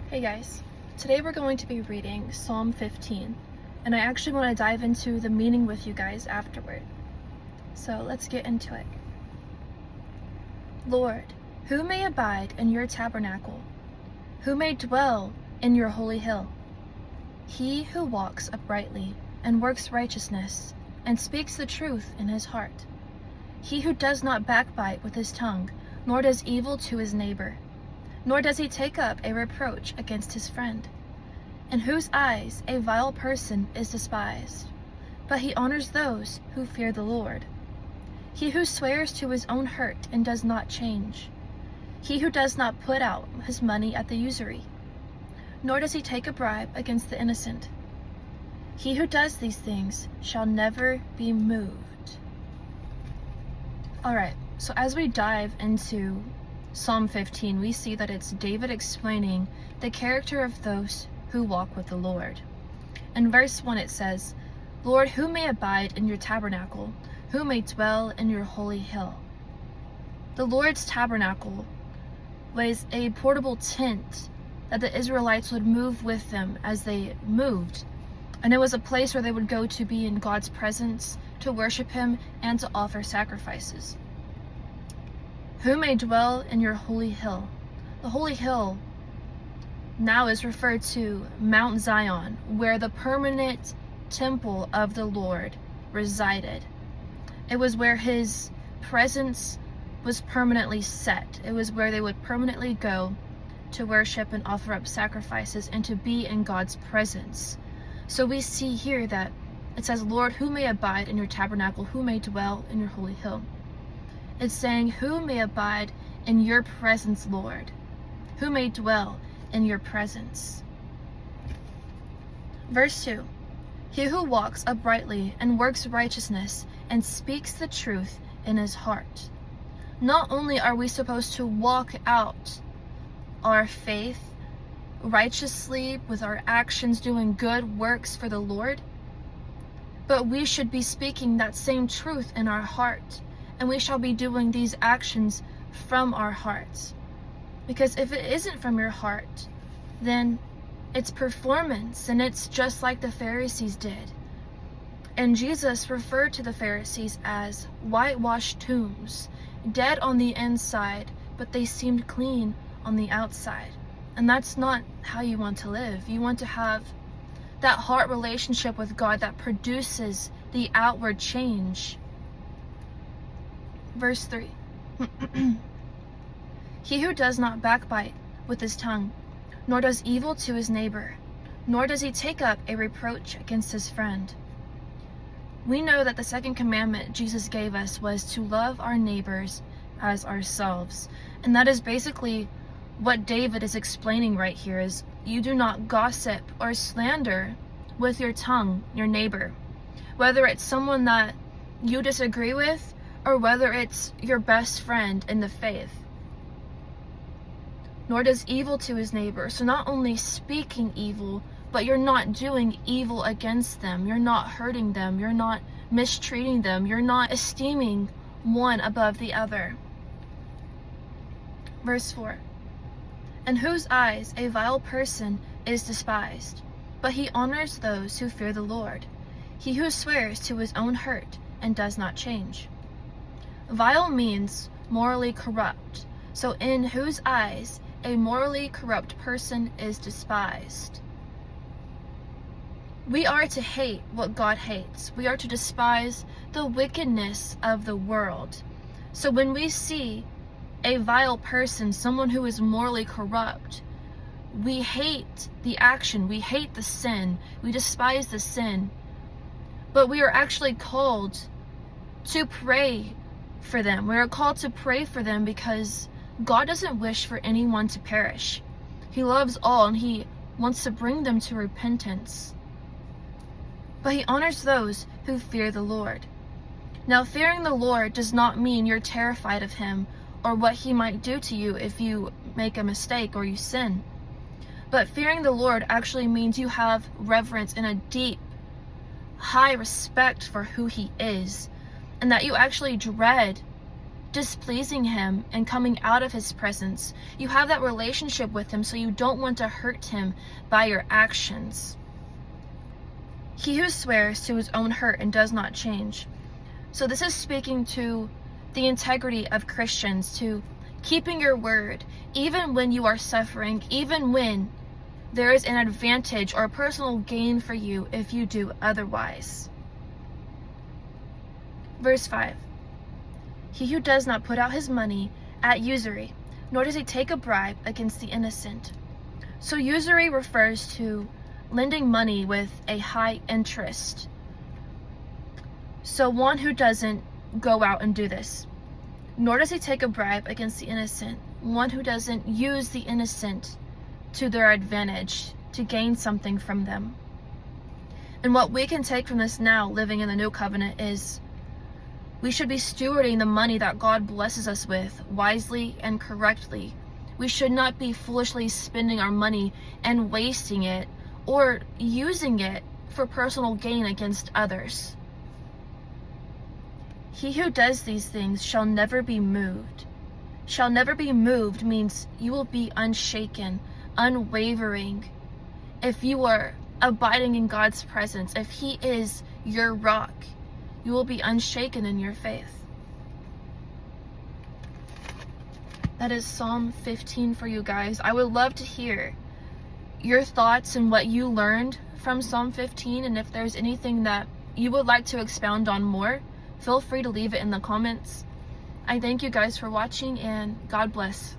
Hey guys, today we're going to be reading Psalm 15, and I actually want to dive into the meaning with you guys afterward. So let's get into it. Lord, who may abide in your tabernacle? Who may dwell in your holy hill? He who walks uprightly and works righteousness and speaks the truth in his heart. He who does not backbite with his tongue, nor does evil to his neighbor, nor does he take up a reproach against his friend, in whose eyes a vile person is despised, but he honors those who fear the Lord. He who swears to his own hurt and does not change. He who does not put out his money at the usury, nor does he take a bribe against the innocent. He who does these things shall never be moved. Alright, so as we dive into Psalm 15, we see that it's David explaining the character of those who walk with the Lord. In verse 1 it says, Lord, who may abide in your tabernacle? Who may dwell in your holy hill? The Lord's tabernacle was a portable tent that the Israelites would move with them as they moved. And it was a place where they would go to be in God's presence, to worship Him, and to offer sacrifices. Who may dwell in your holy hill? The holy hill now is referred to Mount Zion, where the permanent temple of the Lord resided. It was where His presence was permanently set. It was where they would permanently go to worship and offer up sacrifices and to be in God's presence. So we see here that it says, Lord, who may abide in your tabernacle? Who may dwell in your holy hill? It's saying, who may abide in your presence, Lord? Who may dwell in your presence? Verse 2, he who walks uprightly and works righteousness and speaks the truth in his heart. Not only are we supposed to walk out our faith righteously with our actions, doing good works for the Lord, but we should be speaking that same truth in our heart. And we shall be doing these actions from our hearts. Because if it isn't from your heart, then it's performance, and it's just like the Pharisees did. And Jesus referred to the Pharisees as whitewashed tombs, dead on the inside, but they seemed clean on the outside. And that's not how you want to live. You want to have that heart relationship with God that produces the outward change. Verse 3, he who does not backbite with his tongue, nor does evil to his neighbor, nor does he take up a reproach against his friend. We know that the second commandment Jesus gave us was to love our neighbors as ourselves. And that is basically what David is explaining right here, is you do not gossip or slander with your tongue your neighbor, whether it's someone that you disagree with or whether it's your best friend in the faith. Nor does evil to his neighbor. So not only speaking evil, but you're not doing evil against them. You're not hurting them. You're not mistreating them. You're not esteeming one above the other. Verse 4, in whose eyes a vile person is despised, but he honors those who fear the Lord. He who swears to his own hurt and does not change. Vile means morally corrupt. So in whose eyes a morally corrupt person is despised. We are to hate what God hates. We are to despise the wickedness of the world. So when we see a vile person, someone who is morally corrupt, we hate the action, we hate the sin, we despise the sin. But we are actually called to pray for them. We are called to pray for them because God doesn't wish for anyone to perish. He loves all and He wants to bring them to repentance. But He honors those who fear the Lord. Now, fearing the Lord does not mean you're terrified of Him or what He might do to you if you make a mistake or you sin. But fearing the Lord actually means you have reverence and a deep, high respect for who He is, and that you actually dread displeasing him and coming out of his presence. You have that relationship with him, so you don't want to hurt him by your actions. He who swears to his own hurt and does not change. So this is speaking to the integrity of Christians, to keeping your word, even when you are suffering, even when there is an advantage or a personal gain for you if you do otherwise. Verse 5. He who does not put out his money at usury, nor does he take a bribe against the innocent. So usury refers to lending money with a high interest. So one who doesn't go out and do this. Nor does he take a bribe against the innocent. One who doesn't use the innocent to their advantage to gain something from them. And what we can take from this now, living in the new covenant, is we should be stewarding the money that God blesses us with wisely and correctly. We should not be foolishly spending our money and wasting it or using it for personal gain against others. He who does these things shall never be moved. Shall never be moved means you will be unshaken, unwavering. If you are abiding in God's presence, if He is your rock, you will be unshaken in your faith. That is Psalm 15 for you guys. I would love to hear your thoughts and what you learned from Psalm 15, and if there's anything that you would like to expound on more, feel free to leave it in the comments. I thank you guys for watching, and God bless.